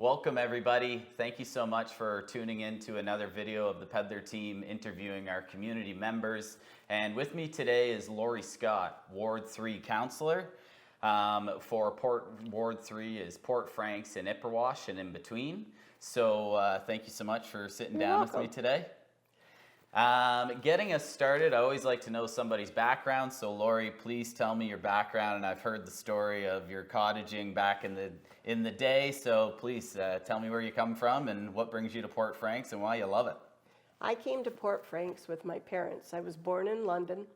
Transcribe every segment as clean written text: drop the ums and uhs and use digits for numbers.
Welcome everybody. Thank you so much for tuning in to another video of the Peddler team interviewing our community members. And with me today is Lorie Scott, Ward 3 Councillor. Ward 3 is Port Franks and Ipperwash and in between. So thank you so much for sitting down with me today. Getting us started, I always like to know somebody's background. So Lorie, please tell me your background. And I've heard the story of your cottaging back in the day. So please tell me where you come from and what brings you to Port Franks and why you love it. I came to Port Franks with my parents. I was born in London,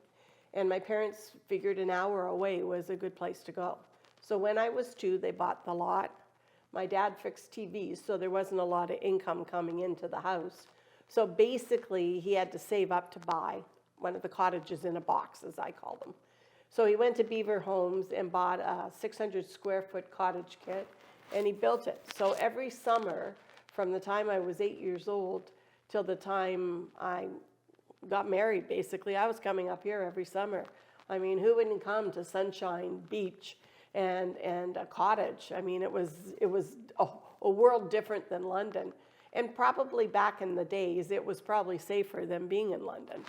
and my parents figured an hour away was a good place to go. So when I was 2, they bought the lot. My dad fixed TVs, so there wasn't a lot of income coming into the house. So basically, he had to save up to buy one of the cottages in a box, as I call them. So he went to Beaver Homes and bought a 600 square foot cottage kit, and he built it. So every summer, from the time I was 8 years old till the time I got married, basically, I was coming up here every summer. I mean, who wouldn't come to Sunshine Beach and a cottage? I mean, it was a world different than London. And probably back in the days, it was probably safer than being in London.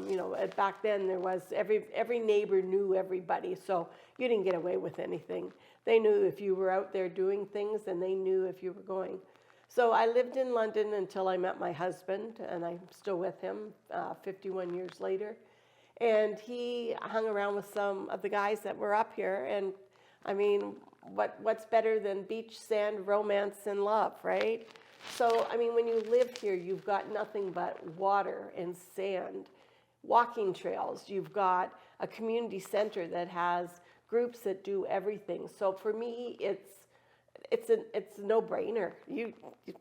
You know, back then there was every neighbor knew everybody, so you didn't get away with anything. They knew if you were out there doing things, and they knew if you were going. So I lived in London until I met my husband, and I'm still with him 51 years later. And he hung around with some of the guys that were up here, and I mean, what's better than beach, sand, romance, and love, right? So, I mean, when you live here, you've got nothing but water and sand, walking trails. You've got a community center that has groups that do everything. So for me, it's a no-brainer.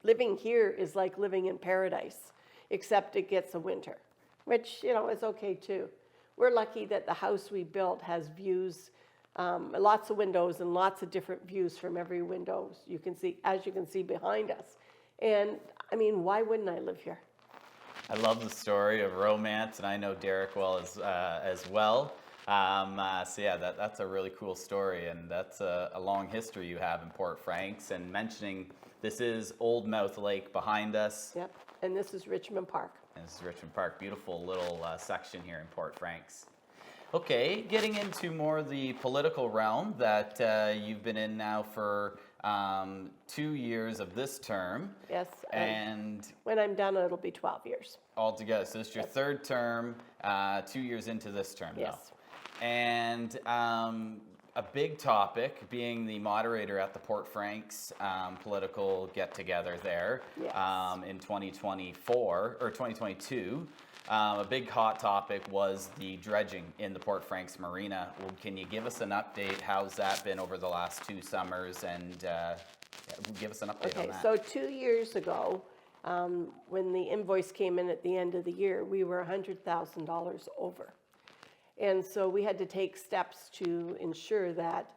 Living here is like living in paradise, except it gets a winter, which, you know, is okay too. We're lucky that the house we built has views, lots of windows and lots of different views from every window you can see, as you can see behind us. And I mean, why wouldn't I live here? I love the story of romance, and I know Derek well as well. So yeah, that's a really cool story, and that's a long history you have in Port Franks. And mentioning this is Old Mouth Lake behind us. Yep, and this is Richmond Park. And this is Richmond Park, beautiful little section here in Port Franks. Okay, getting into more the political realm that you've been in now for 2 years of this term. Yes. And when I'm done, it'll be 12 years. Altogether. So this is your third term, 2 years into this term, yes. Though. And a big topic, being the moderator at the Port Franks political get-together there yes. In 2024, or 2022. A big hot topic was the dredging in the Port Franks Marina. Well, can you give us an update? How's that been over the last 2 summers? And give us an update on that. So 2 years ago, when the invoice came in at the end of the year, we were $100,000 over. And so we had to take steps to ensure that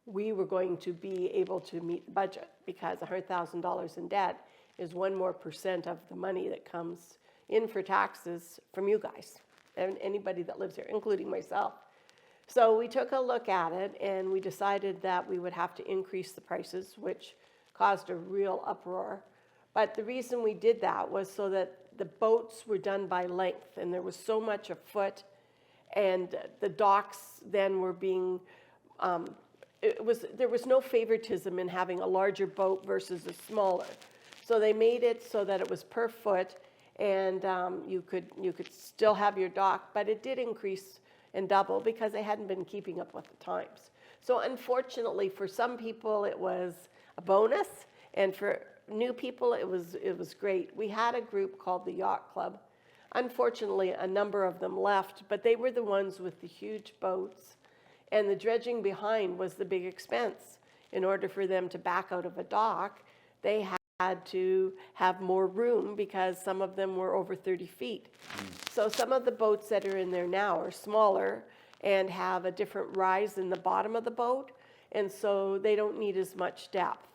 we were going to be able to meet the budget, because $100,000 in debt is 1% more of the money that comes in for taxes from you guys and anybody that lives here, including myself. So we took a look at it, and we decided that we would have to increase the prices, which caused a real uproar. But the reason we did that was so that the boats were done by length, and there was so much afoot, and the docks then were being, there was no favoritism in having a larger boat versus a smaller. So they made it so that it was per foot, and you could still have your dock, but it did increase and double because they hadn't been keeping up with the times. So unfortunately, for some people, it was a bonus, and for new people, it was great. We had a group called the Yacht Club. Unfortunately, a number of them left, but they were the ones with the huge boats, and the dredging behind was the big expense. In order for them to back out of a dock, they had to have more room because some of them were over 30 feet. So some of the boats that are in there now are smaller and have a different rise in the bottom of the boat, and so they don't need as much depth.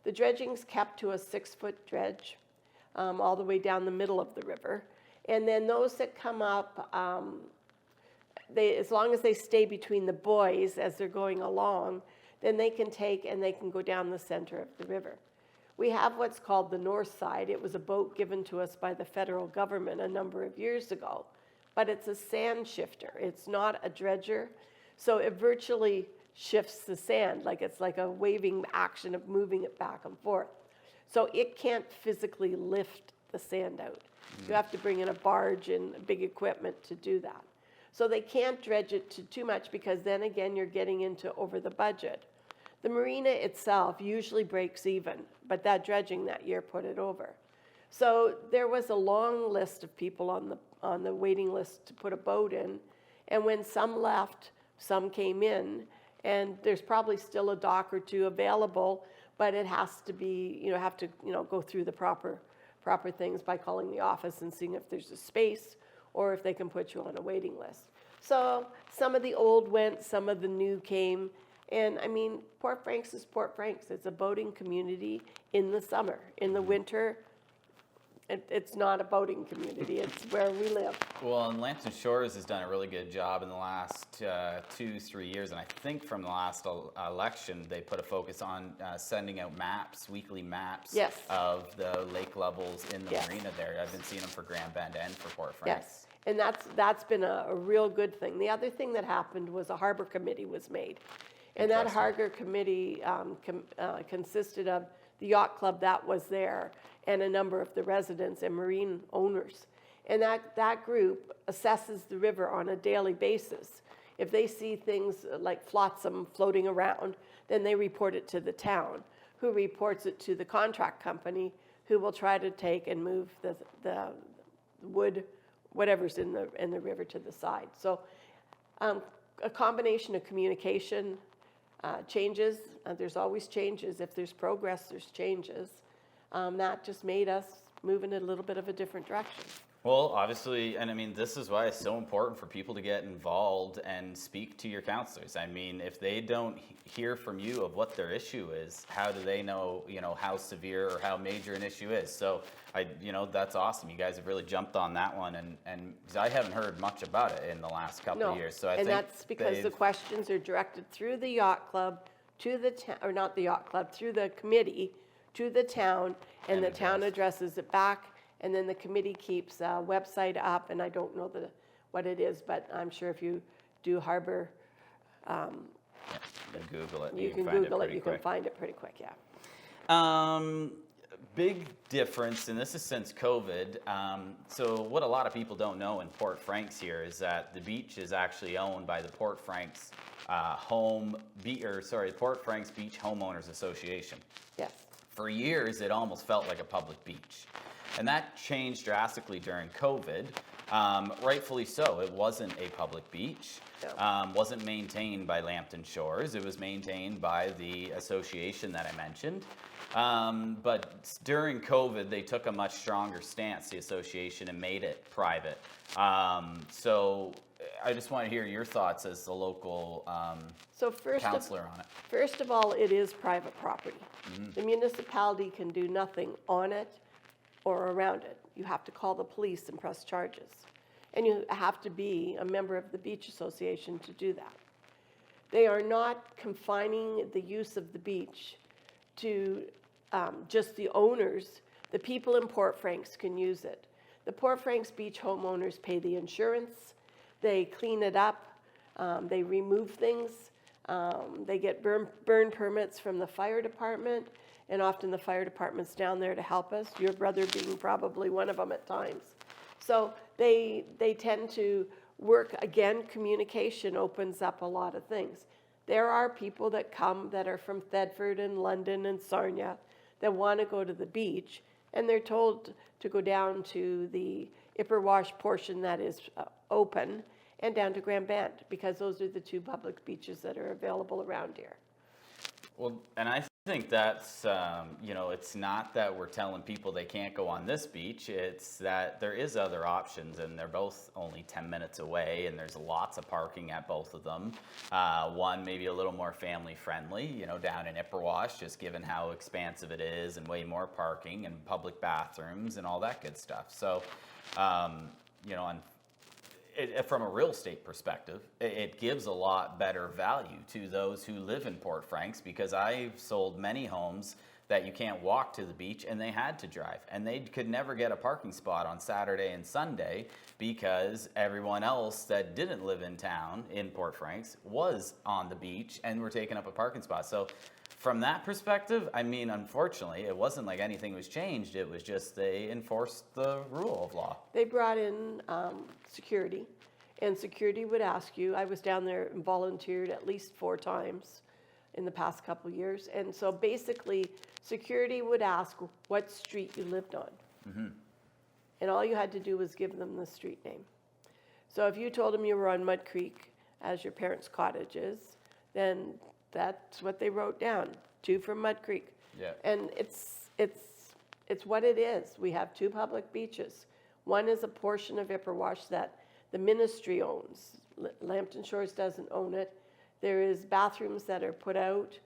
The dredging's kept to a 6-foot dredge all the way down the middle of the river. And then those that come up, as long as they stay between the buoys as they're going along, then they can take and they can go down the center of the river. We have what's called the North Side. It was a boat given to us by the federal government a number of years ago, but it's a sand shifter. It's not a dredger, so it virtually shifts the sand, like it's like a waving action of moving it back and forth. So it can't physically lift the sand out. You have to bring in a barge and big equipment to do that. So they can't dredge it to too much, because then again, you're getting into over the budget. The marina itself usually breaks even, but that dredging that year put it over. So there was a long list of people on the waiting list to put a boat in, and when some left, some came in, and there's probably still a dock or two available, but it has to be, go through the proper things by calling the office and seeing if there's a space or if they can put you on a waiting list. So some of the old went, some of the new came. And I mean, Port Franks is Port Franks. It's a boating community in the summer. In the winter, it's not a boating community. It's where we live. Well, and Lambton Shores has done a really good job in the last 2-3 years, and I think from the last election, they put a focus on sending out maps, weekly maps Yes. of the lake levels in the Yes. marina there. I've been seeing them for Grand Bend and for Port Franks. Yes, and that's been a real good thing. The other thing that happened was a harbor committee was made. And that harbor committee consisted of the yacht club that was there and a number of the residents and marine owners. And that group assesses the river on a daily basis. If they see things like flotsam floating around, then they report it to the town, who reports it to the contract company, who will try to take and move the wood, whatever's in the river, to the side. So a combination of communication, changes. There's always changes. If there's progress, there's changes. That just made us move in a little bit of a different direction. Well, obviously, and I mean, this is why it's so important for people to get involved and speak to your councillors. I mean, if they don't hear from you of what their issue is, how do they know, how severe or how major an issue is? So, that's awesome. You guys have really jumped on that one, and 'cause I haven't heard much about it in the last couple of years. So I think that's because the questions are directed through the yacht club to the town, or not the yacht club, through the committee to the town, and the town addresses it back. And then the committee keeps a website up, and I don't know what it is, but I'm sure if you do harbor, Google it. you can Google it, you can find it pretty quick, yeah. Big difference, and this is since COVID. So what a lot of people don't know in Port Franks here is that the beach is actually owned by the Port Franks Port Franks Beach Homeowners Association. Yes. For years, it almost felt like a public beach. And that changed drastically during COVID. Rightfully so. It wasn't a public beach. No. Wasn't maintained by Lambton Shores. It was maintained by the association that I mentioned. But during COVID, they took a much stronger stance, the association, and made it private. So I just want to hear your thoughts as the local councillor on it. First of all, it is private property. The municipality can do nothing on it or around it. You have to call the police and press charges. And you have to be a member of the beach association to do that. They are not confining the use of the beach to just the owners. The people in Port Franks can use it. The Port Franks beach homeowners pay the insurance, they clean it up, they remove things, they get burn permits from the fire department, and often the fire department's down there to help us, your brother being probably one of them at times. So they tend to work, again, communication opens up a lot of things. There are people that come that are from Thetford and London and Sarnia that want to go to the beach, and they're told to go down to the Ipperwash portion that is open and down to Grand Bend, because those are the two public beaches that are available around here. Well, and I think that's, it's not that we're telling people they can't go on this beach. It's that there is other options, and they're both only 10 minutes away, and there's lots of parking at both of them. One maybe a little more family friendly, down in Ipperwash, just given how expansive it is, and way more parking and public bathrooms and all that good stuff. So, from a real estate perspective, it gives a lot better value to those who live in Port Franks, because I've sold many homes that you can't walk to the beach, and they had to drive. And they could never get a parking spot on Saturday and Sunday because everyone else that didn't live in town in Port Franks was on the beach and were taking up a parking spot. So from that perspective, I mean, unfortunately, it wasn't like anything was changed. It was just they enforced the rule of law. They brought in security, and security would ask you. I was down there and volunteered at least 4 times in the past couple of years. And so basically, security would ask what street you lived on. Mm-hmm. And all you had to do was give them the street name. So if you told them you were on Mud Creek, as your parents' cottage is, then that's what they wrote down, 2 from Mud Creek. Yeah. And it's what it is. We have 2 public beaches. One is a portion of Ipperwash that the ministry owns. Lambton Shores doesn't own it. There is bathrooms that are put out.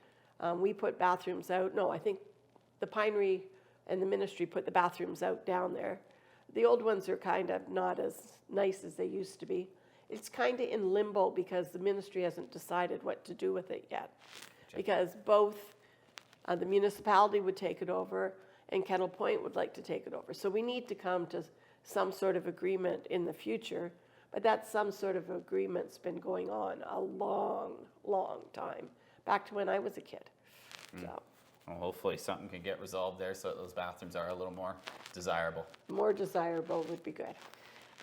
We put bathrooms out. No, I think the Pinery and the ministry put the bathrooms out down there. The old ones are kind of not as nice as they used to be. It's kind of in limbo because the ministry hasn't decided what to do with it yet. Because both the municipality would take it over and Kettle Point would like to take it over. So we need to come to some sort of agreement in the future. But that some sort of agreement's been going on a long, long time, back to when I was a kid. So, Well, hopefully something can get resolved there so that those bathrooms are a little more desirable. more desirable would be good.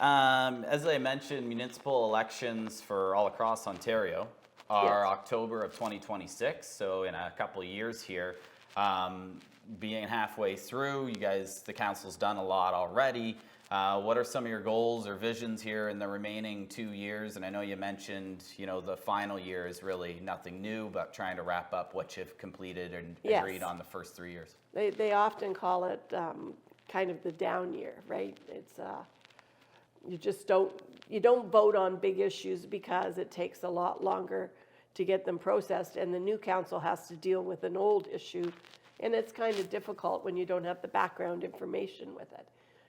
As I mentioned, municipal elections for all across Ontario are Yes. October of 2026, so in a couple of years here. Being halfway through, you guys, the council's done a lot already. What are some of your goals or visions here in the remaining 2 years? And I know you mentioned, the final year is really nothing new, but trying to wrap up what you've completed and Yes. agreed on the first 3 years. They often call it kind of the down year, right? It's you don't vote on big issues because it takes a lot longer to get them processed, and the new council has to deal with an old issue, and it's kind of difficult when you don't have the background information with it.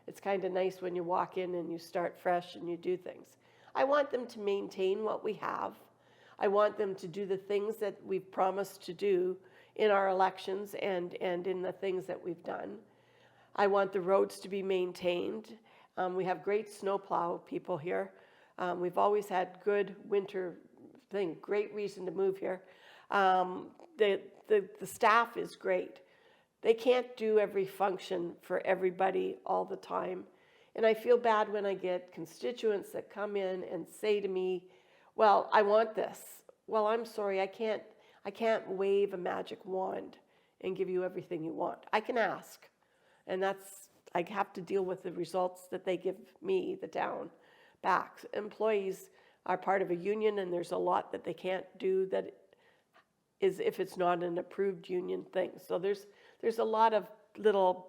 It's kind of nice when you walk in and you start fresh and you do things. I want them to maintain what we have. I want them to do the things that we've promised to do in our elections and in the things that we've done. I want the roads to be maintained. We have great snowplow people here. We've always had good winter thing, great reason to move here. The staff is great. They can't do every function for everybody all the time. And I feel bad when I get constituents that come in and say to me, well, I want this. Well, I'm sorry, I can't wave a magic wand and give you everything you want. I can ask. And I have to deal with the results that they give me, the town, back. Employees are part of a union, and there's a lot that they can't do that is if it's not an approved union thing. So there's a lot of little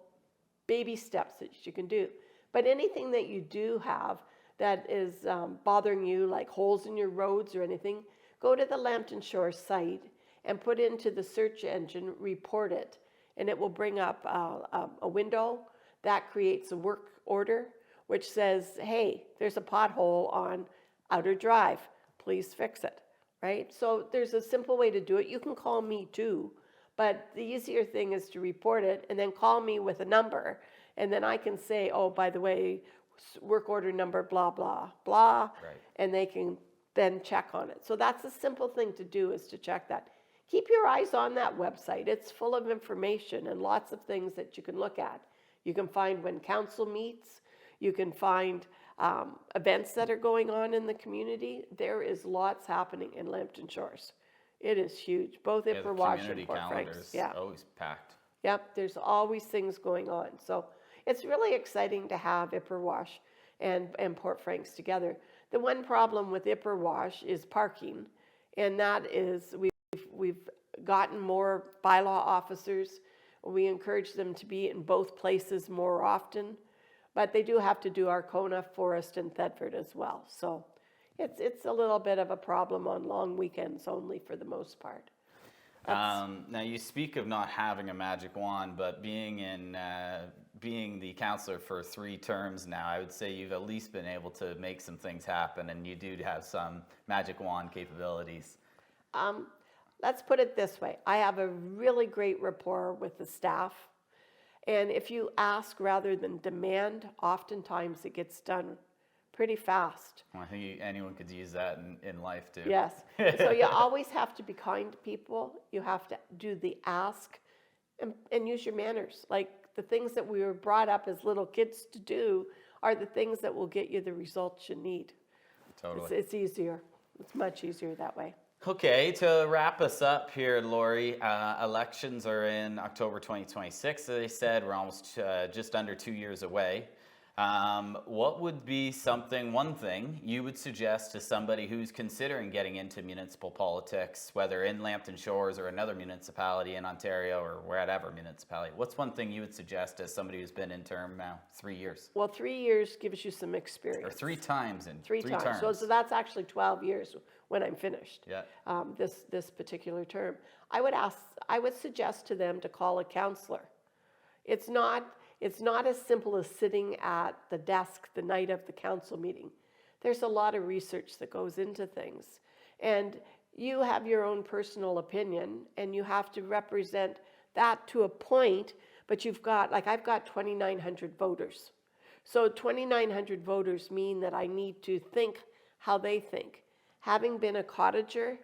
baby steps that you can do. But anything that you do have that is bothering you, like holes in your roads or anything, go to the Lambton Shore site and put into the search engine, report it, and it will bring up a window that creates a work order, which says, hey, there's a pothole on Outer Drive, please fix it, right? So there's a simple way to do it. You can call me too, but the easier thing is to report it and then call me with a number, and then I can say, oh, by the way, work order number, blah, blah, blah, Right. and they can then check on it. So that's a simple thing to do, is to check that. Keep your eyes on that website. It's full of information and lots of things that you can look at. You can find when council meets. You can find events that are going on in the community. There is lots happening in Lambton Shores. It is huge, both Yeah, the Ipperwash community and Port calendar Franks. is Yeah. always packed. Yep, there's always things going on. So it's really exciting to have Ipperwash and Port Franks together. The one problem with Ipperwash is parking, and that is we've gotten more bylaw officers. We encourage them to be in both places more often, but they do have to do Arcona, Forest, and Thetford as well. So it's a little bit of a problem on long weekends only for the most part. Now you speak of not having a magic wand, but being the councillor for 3 terms now, I would say you've at least been able to make some things happen, and you do have some magic wand capabilities. let's put it this way. I have a really great rapport with the staff. And if you ask rather than demand, oftentimes it gets done pretty fast. Well, I think anyone could use that in life too. Yes. So you always have to be kind to people. You have to do the ask and use your manners. Like the things that we were brought up as little kids to do are the things that will get you the results you need. Totally. It's easier. It's much easier that way. Okay, to wrap us up here, Lorie, elections are in October 2026, as they said. We're almost just under 2 years away. What would be one thing you would suggest to somebody who's considering getting into municipal politics, whether in Lambton Shores or another municipality in Ontario or wherever municipality? What's one thing you would suggest as somebody who's been in term now 3 years? Well, 3 years gives you some experience. Or three times in Three times. terms. So that's actually 12 years when I'm finished. Yeah. This particular term. I would suggest to them to call a councillor. It's not as simple as sitting at the desk the night of the council meeting. There's a lot of research that goes into things. And you have your own personal opinion and you have to represent that to a point, but I've got 2,900 voters. So 2,900 voters mean that I need to think how they think. Having been a cottager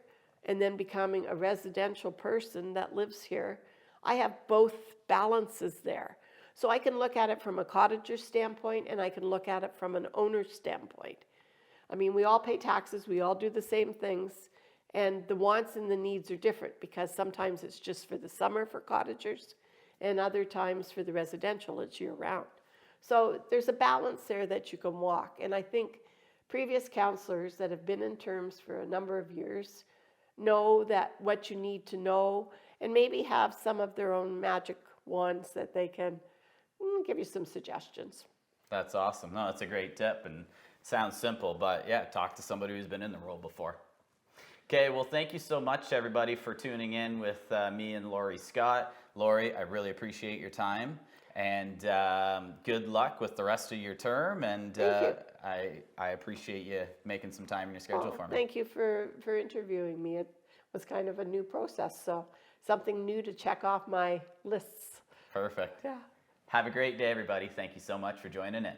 and then becoming a residential person that lives here, I have both balances there. So I can look at it from a cottager standpoint and I can look at it from an owner's standpoint. I mean, we all pay taxes, we all do the same things, and the wants and the needs are different because sometimes it's just for the summer for cottagers and other times for the residential, it's year round. So there's a balance there that you can walk. And I think previous councillors that have been in terms for a number of years know that what you need to know and maybe have some of their own magic wands that they can give you some suggestions. That's awesome. No, that's a great tip and sounds simple, but yeah, talk to somebody who's been in the role before. Okay, well, thank you so much, everybody, for tuning in with me and Lorie Scott. Lorie, I really appreciate your time, and good luck with the rest of your term. And I appreciate you making some time in your schedule for me. Thank you for interviewing me. It was kind of a new process, so something new to check off my lists. Perfect. Yeah. Have a great day, everybody. Thank you so much for joining in.